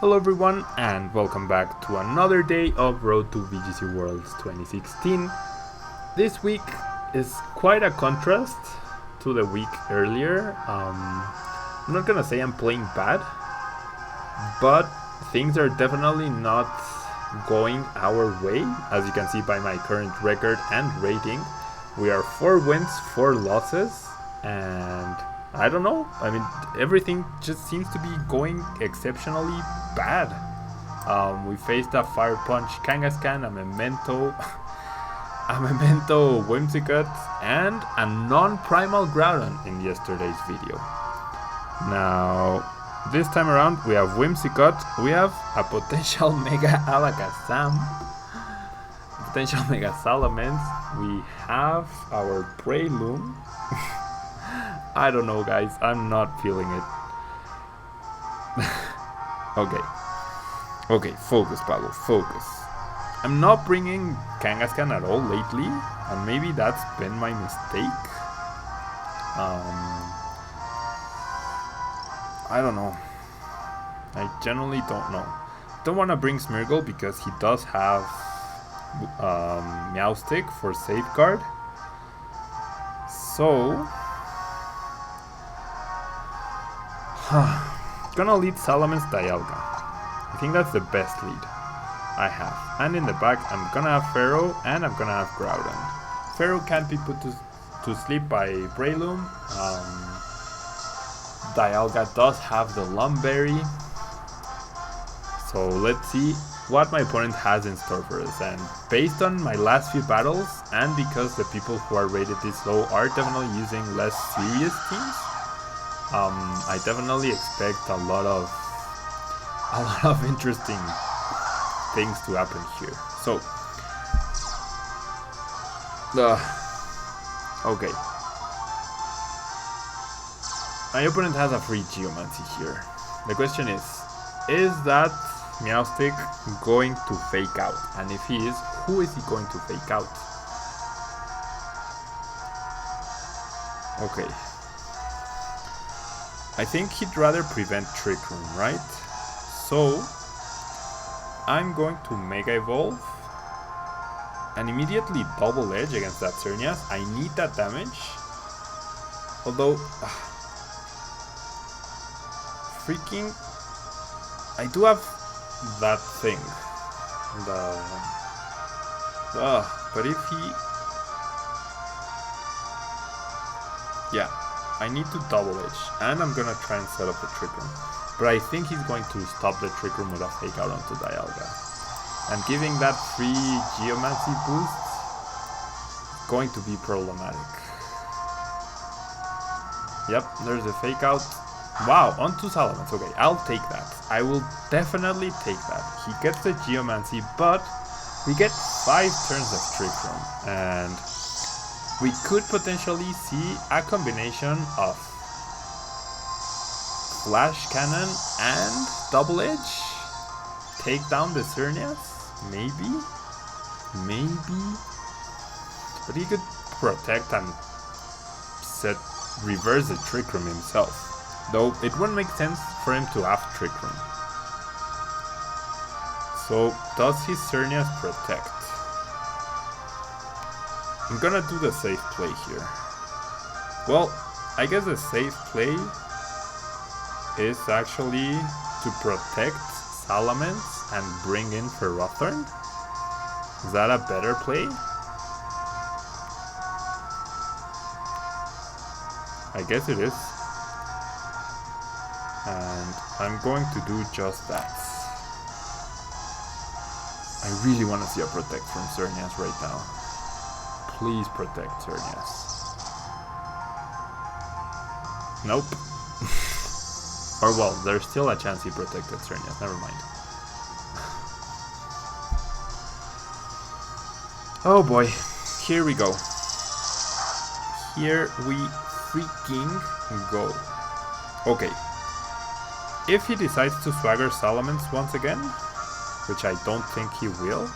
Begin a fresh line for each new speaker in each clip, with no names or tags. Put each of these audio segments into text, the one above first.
Hello everyone and welcome back to another day of Road to VGC Worlds 2016. This week is quite a contrast to the week earlier. I'm not gonna say I'm playing bad, but things are definitely not going our way. As you can see by my current record and rating, we are 4 wins, 4 losses, and I don't know. I mean, everything just seems to be going exceptionally bad. We faced a Fire Punch Kangaskhan, a Memento Whimsicott, and a non-Primal Groudon in yesterday's video. Now, this time around we have Whimsicott, we have a potential Mega Alakazam, potential Mega Salamence, we have our Breloom. I don't know, guys, I'm not feeling it. Okay, focus, Pablo, focus. I'm not bringing Kangaskhan at all lately, and maybe that's been my mistake. I don't know. I generally don't know. Don't want to bring Smeargle because he does have Meowstic for safeguard. So gonna lead Salamence Dialga. I think that's the best lead I have. And in the back, I'm gonna have Pharaoh and I'm gonna have Groudon. Pharaoh can't be put to sleep by Breloom. Dialga does have the Lumberry. So let's see what my opponent has in store for us. And based on my last few battles, and because the people who are rated this low are definitely using less serious teams, I definitely expect a lot of interesting things to happen here. So, okay. My opponent has a free Geomancy here. The question is that Meowstic going to fake out? And if he is, who is he going to fake out? Okay. I think he'd rather prevent Trick Room, right? So I'm going to Mega Evolve and immediately Double Edge against that Xerneas. I need that damage. Although freaking, I do have that thing. But if he, yeah, I need to Double Edge, and I'm gonna try and set up the Trick Room. But I think he's going to stop the Trick Room with a Fake Out onto Dialga. And giving that free Geomancy boost is going to be problematic. Yep, there's a Fake Out. Wow, onto Salamence. Okay, I'll take that. I will definitely take that. He gets the Geomancy, but we get 5 turns of Trick Room. And we could potentially see a combination of Flash Cannon and Double Edge. Take down the Xerneas? Maybe? But he could protect and reverse the Trick Room himself. Though it wouldn't make sense for him to have Trick Room. So does his Xerneas protect? I'm gonna do the safe play here. Well, I guess the safe play is actually to protect Salamence and bring in Ferrothorn. Is that a better play? I guess it is. And I'm going to do just that. I really want to see a protect from Xerneas right now. Please protect Xerneas. Nope. Or well, there's still a chance he protected Xerneas, never mind. Oh boy, here we go. Here we freaking go. Okay. If he decides to swagger Salamence once again, which I don't think he will.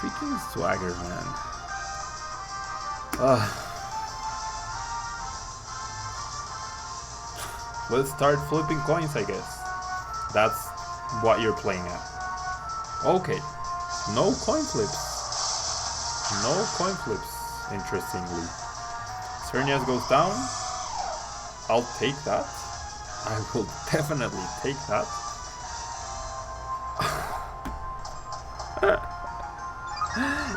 Freaking swagger, man. Let's start flipping coins, I guess. That's what you're playing at. Okay, no coin flips. No coin flips, interestingly. Xerneas goes down. I'll take that. I will definitely take that.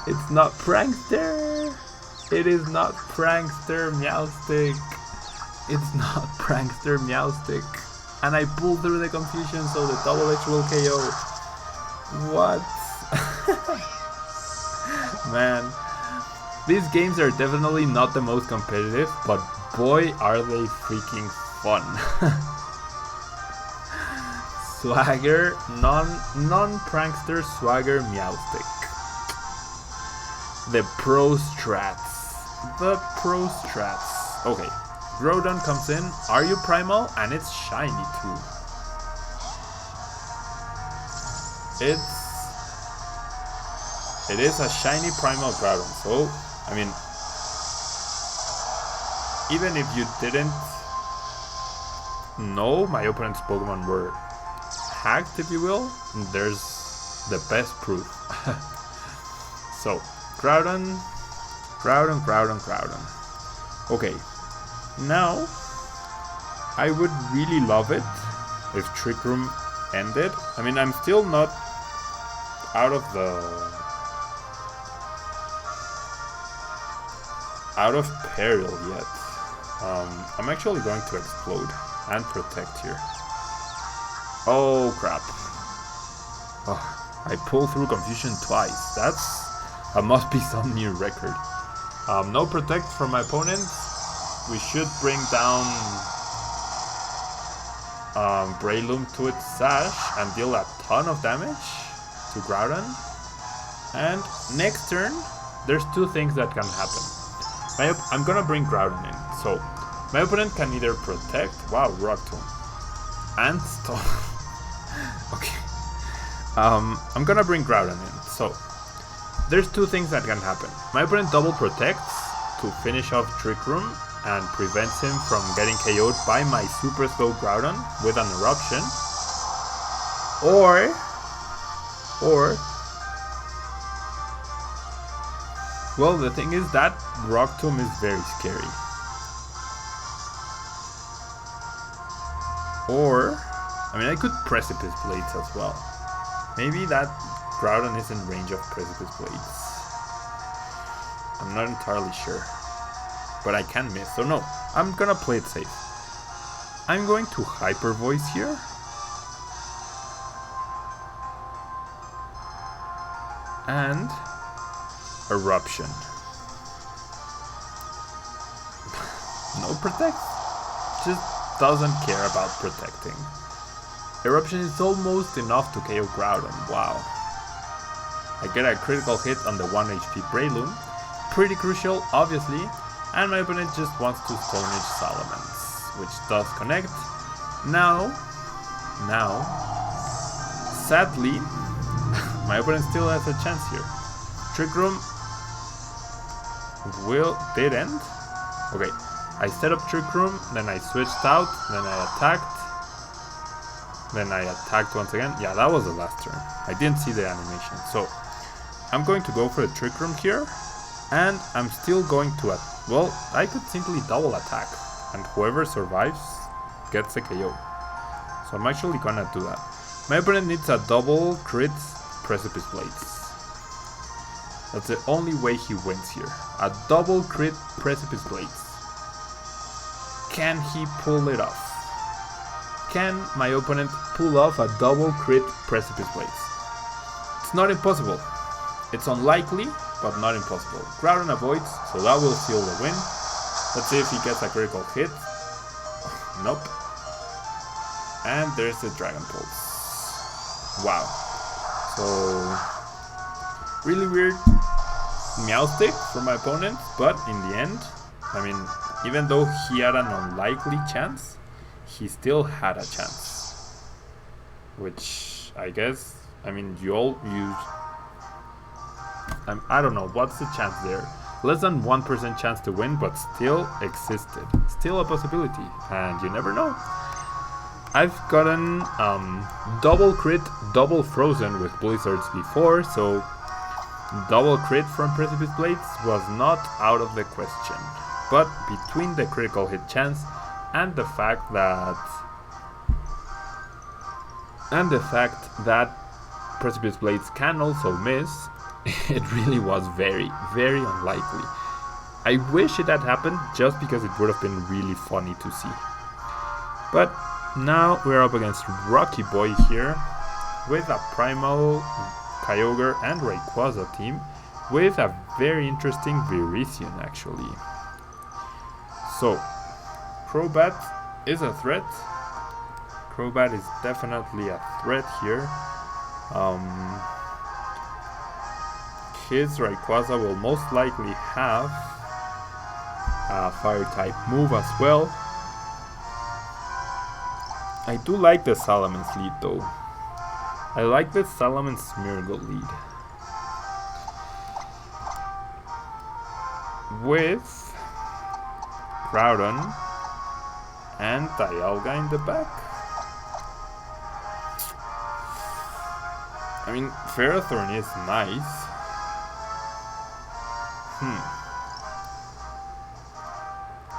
It's not Prankster. It is not Prankster Meowstic. It's not Prankster Meowstic. And I pulled through the confusion, so the double H will KO. What? Man, these games are definitely not the most competitive, but boy are they freaking fun. Swagger, non-prankster Swagger Meowstic. The pro strats. The pro strats. Okay, Groudon comes in. Are you primal? And it's shiny too. It is a shiny Primal Groudon, so, I mean, even if you didn't know my opponent's Pokemon were hacked, if you will, there's the best proof. So, Groudon. Okay, now, I would really love it if Trick Room ended. I mean, I'm still not out of peril yet. I'm actually going to explode and protect here. Oh crap. Oh, I pulled through confusion twice. That must be some new record. No protect from my opponent. We should bring down Breloom to its sash and deal a ton of damage to Groudon. And next turn, there's two things that can happen. I'm gonna bring Groudon in, so my opponent can either protect, wow, Rock Tomb, and stop. Okay, I'm gonna bring Groudon in, so there's two things that can happen. My opponent double protects to finish off Trick Room and prevents him from getting KO'd by my super slow Groudon with an eruption, or well, the thing is that Rock Tomb is very scary. Or, I mean, I could Precipice Blades as well. Maybe that Groudon is in range of Precipice Blades. I'm not entirely sure. But I can miss, so no, I'm gonna play it safe. I'm going to Hyper Voice here. And Eruption. No protect. Just doesn't care about protecting. Eruption is almost enough to KO Groudon. Wow. I get a critical hit on the 1 HP Breloom. Pretty crucial, obviously. And my opponent just wants to Stone Edge Salamence, which does connect. Now, sadly, my opponent still has a chance here. Trick Room did end. Okay, I set up Trick Room, then I switched out, then I attacked once again. Yeah, that was the last turn. I didn't see the animation, so I'm going to go for the Trick Room here, and I'm still going to well, I could simply double attack, and whoever survives gets a KO. So I'm actually gonna do that. My opponent needs a double crit Precipice Blades. That's the only way he wins here. A double crit Precipice Blades. Can he pull it off? Can my opponent pull off a double crit Precipice Blades? It's not impossible. It's unlikely, but not impossible. Groudon avoids, so that will seal the win. Let's see if he gets a critical hit. Nope. And there's the Dragon Pulse. Wow. So, really weird Meowstic from my opponent, but in the end, I mean, even though he had an unlikely chance, he still had a chance. Which, I guess, I mean, you all use... I don't know, what's the chance there? Less than 1% chance to win, but still existed. Still a possibility, and you never know. I've gotten double crit, double frozen with blizzards before, so double crit from Precipice Blades was not out of the question. But between the critical hit chance and the fact that Precipice Blades can also miss, it really was very, very unlikely. I wish it had happened just because it would have been really funny to see. But now we're up against Rocky Boy here with a Primal, Kyogre and Rayquaza team with a very interesting Virizion actually. So, Crobat is a threat. Crobat is definitely a threat here. His Rayquaza will most likely have a fire type move as well. I do like the Salamence lead though. I like the Salamence Smeargle lead. With Groudon and Dialga in the back. I mean, Ferrothorn is nice.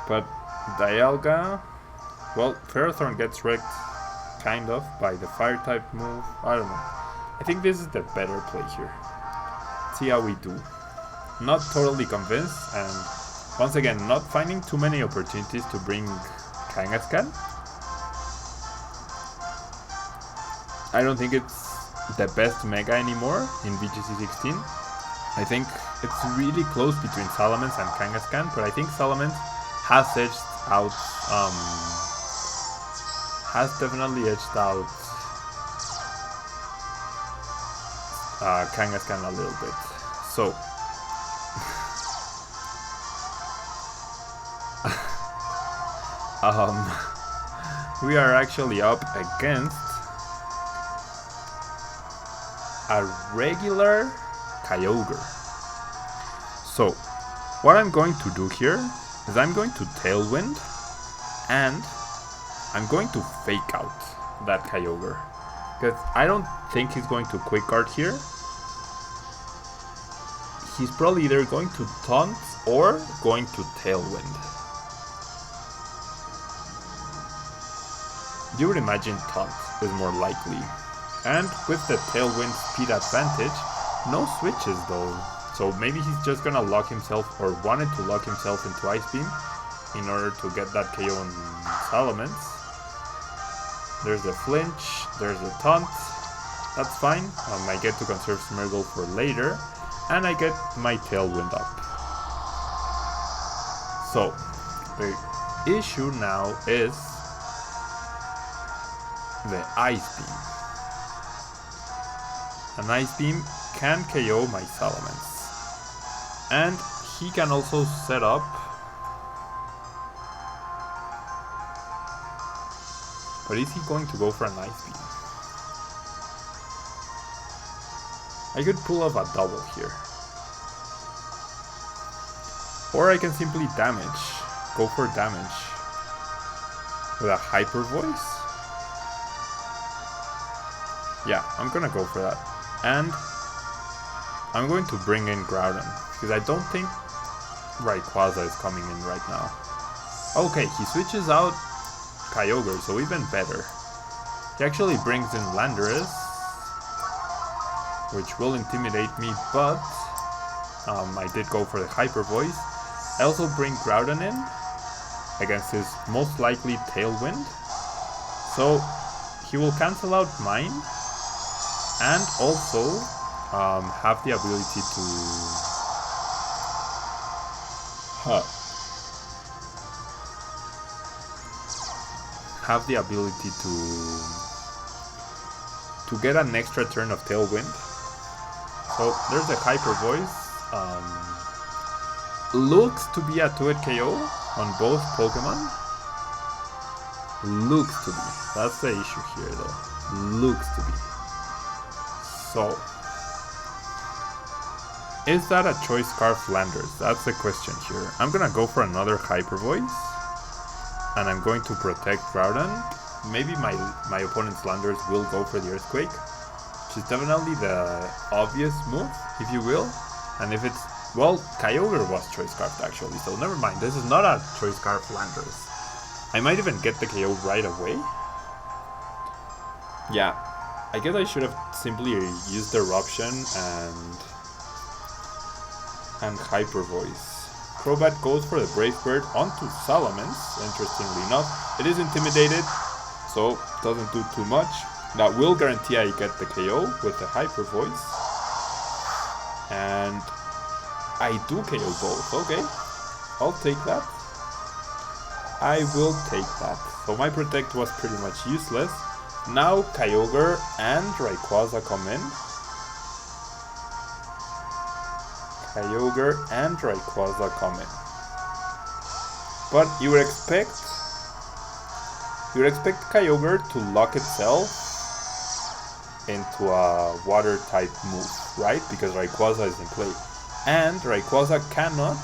But Dialga, well, Ferrothorn gets wrecked kind of by the fire type move. I don't know. I think this is the better play here. See how we do. Not totally convinced, and once again, not finding too many opportunities to bring Kangaskhan. I don't think it's the best Mega anymore in VGC 16. I think it's really close between Salamence and Kangaskhan, but I think Salamence has edged out, has definitely edged out Kangaskhan a little bit. So, we are actually up against a regular Kyogre. So, what I'm going to do here is I'm going to Tailwind and I'm going to Fake Out that Kyogre, because I don't think he's going to Quick Guard here. He's probably either going to Taunt or going to Tailwind. You would imagine Taunt is more likely. And with the Tailwind speed advantage, no switches though. So maybe he's just gonna lock himself, or wanted to lock himself into Ice Beam in order to get that KO on Salamence. There's the flinch, there's the taunt. That's fine. I get to conserve Smeargle for later, and I get my Tailwind up. So the issue now is the Ice Beam. An Ice Beam can KO my Salamence. And he can also set up but is he going to go for an Ice Beam? I could pull off a double here. Or I can simply damage. Go for damage. With a Hyper Voice? Yeah, I'm gonna go for that. And I'm going to bring in Groudon, because I don't think Rayquaza is coming in right now. Okay, he switches out Kyogre, so even better. He actually brings in Landorus, which will intimidate me, but I did go for the Hyper Voice. I also bring Groudon in against his most likely Tailwind, so he will cancel out mine and also have the ability to get an extra turn of Tailwind. So there's the Hyper Voice. Looks to be a 2-hit KO on both Pokemon. Looks to be. That's the issue here though. Looks to be. So, is that a Choice Scarf Landers? That's the question here. I'm gonna go for another Hyper Voice, and I'm going to protect Groudon maybe my opponent's landers will go for the Earthquake, which is definitely the obvious move, if you will. And if it's, well, Kyogre was Choice Scarfed actually, so never mind, this is not a Choice Scarf Landers. I might even get the KO right away. Yeah, I guess I should have simply used the Eruption and Hyper Voice. Crobat goes for the Brave Bird onto Salamence, interestingly enough. It is intimidated, so doesn't do too much. That will guarantee I get the KO with the Hyper Voice. And I do KO both, okay. I'll take that. I will take that. So my Protect was pretty much useless. Now Kyogre and Rayquaza come in. Kyogre and Rayquaza come in. But you would expect Kyogre to lock itself into a water type move, right? Because Rayquaza is in play. And Rayquaza cannot,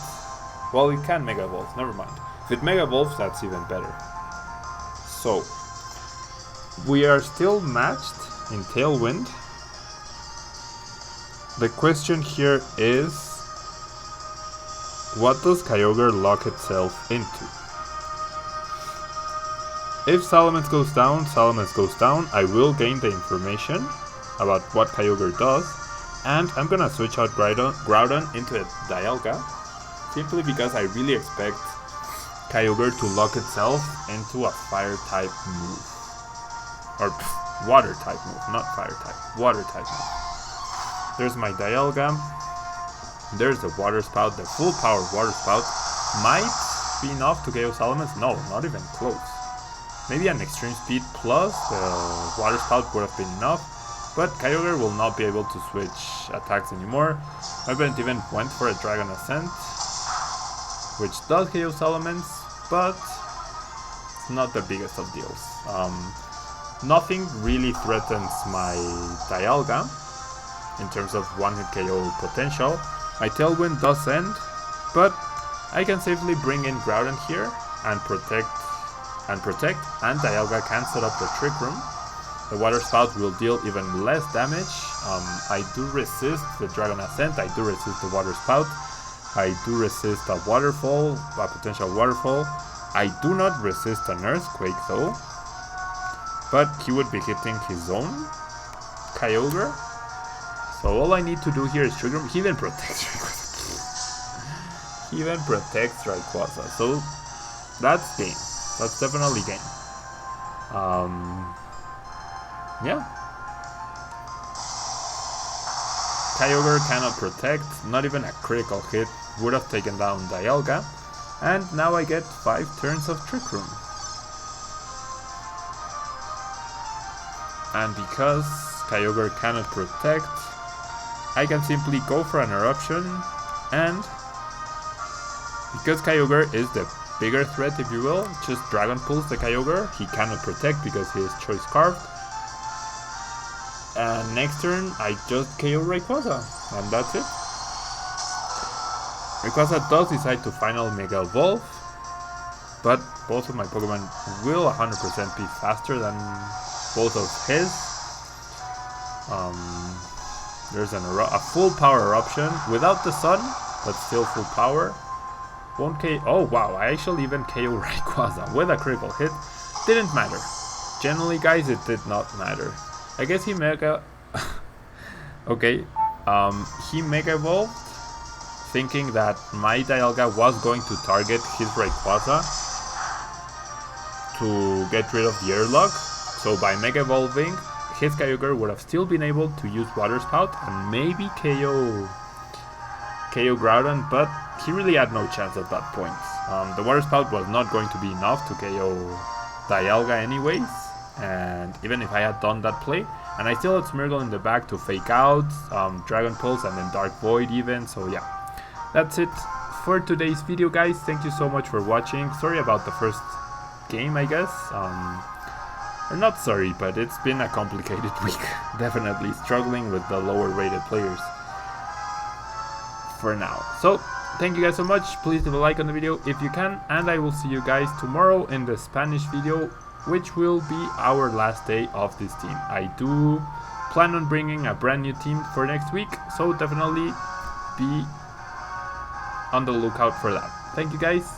well, it can Mega Evolve, never mind. If it Mega Evolves, that's even better. So, we are still matched in Tailwind. The question here is, what does Kyogre lock itself into? If Salamence goes down, I will gain the information about what Kyogre does, and I'm gonna switch out Groudon into a Dialga, simply because I really expect Kyogre to lock itself into a Fire type move. Or Water type move, not Fire type, Water type move. There's my Dialga. There's the Water Spout, the full power Water Spout. Might be enough to KO Salamence? No, not even close. Maybe an Extreme Speed plus the Water Spout would have been enough, but Kyogre will not be able to switch attacks anymore. My opponent even went for a Dragon Ascent, which does KO Salamence, but it's not the biggest of deals. Nothing really threatens my Dialga in terms of one-hit KO potential. My Tailwind does end, but I can safely bring in Groudon here and protect, and Dialga can set up the Trick Room. The Water Spout will deal even less damage. I do resist the Dragon Ascent, I do resist the Water Spout, I do resist a Waterfall, a potential Waterfall. I do not resist an Earthquake though, but he would be hitting his own Kyogre. So all I need to do here is Trick Room. He even protects Rayquaza. So that's game. That's definitely game. Yeah. Kyogre cannot protect. Not even a critical hit would have taken down Dialga. And now I get 5 turns of Trick Room. And because Kyogre cannot protect, I can simply go for an Eruption, and because Kyogre is the bigger threat, if you will, just Dragon Pulse the Kyogre. He cannot protect because he is Choice Scarfed. And next turn, I just KO Rayquaza, and that's it. Rayquaza does decide to final Mega Evolve, but both of my Pokemon will 100% be faster than both of his. There's a full power Eruption without the Sun, but still full power. Won't KO. Oh wow, I actually even KO Rayquaza with a critical hit. Didn't matter. Generally, guys, it did not matter. I guess he Mega. Okay. He Mega Evolved, thinking that my Dialga was going to target his Rayquaza to get rid of the Airlock. So by Mega Evolving, his Kyogre would have still been able to use Water Spout and maybe KO Groudon, but he really had no chance at that point. The Water Spout was not going to be enough to KO Dialga anyways, and even if I had done that play, and I still had Smeargle in the back to Fake Out, Dragon Pulse, and then Dark Void even, so yeah. That's it for today's video, guys. Thank you so much for watching. Sorry about the first game, I guess. Not sorry, but it's been a complicated week. Definitely struggling with the lower rated players for now. So, thank you guys so much. Please leave a like on the video if you can, and I will see you guys tomorrow in the Spanish video which will be our last day of this team. I do plan on bringing a brand new team for next week, so definitely be on the lookout for that. Thank you guys.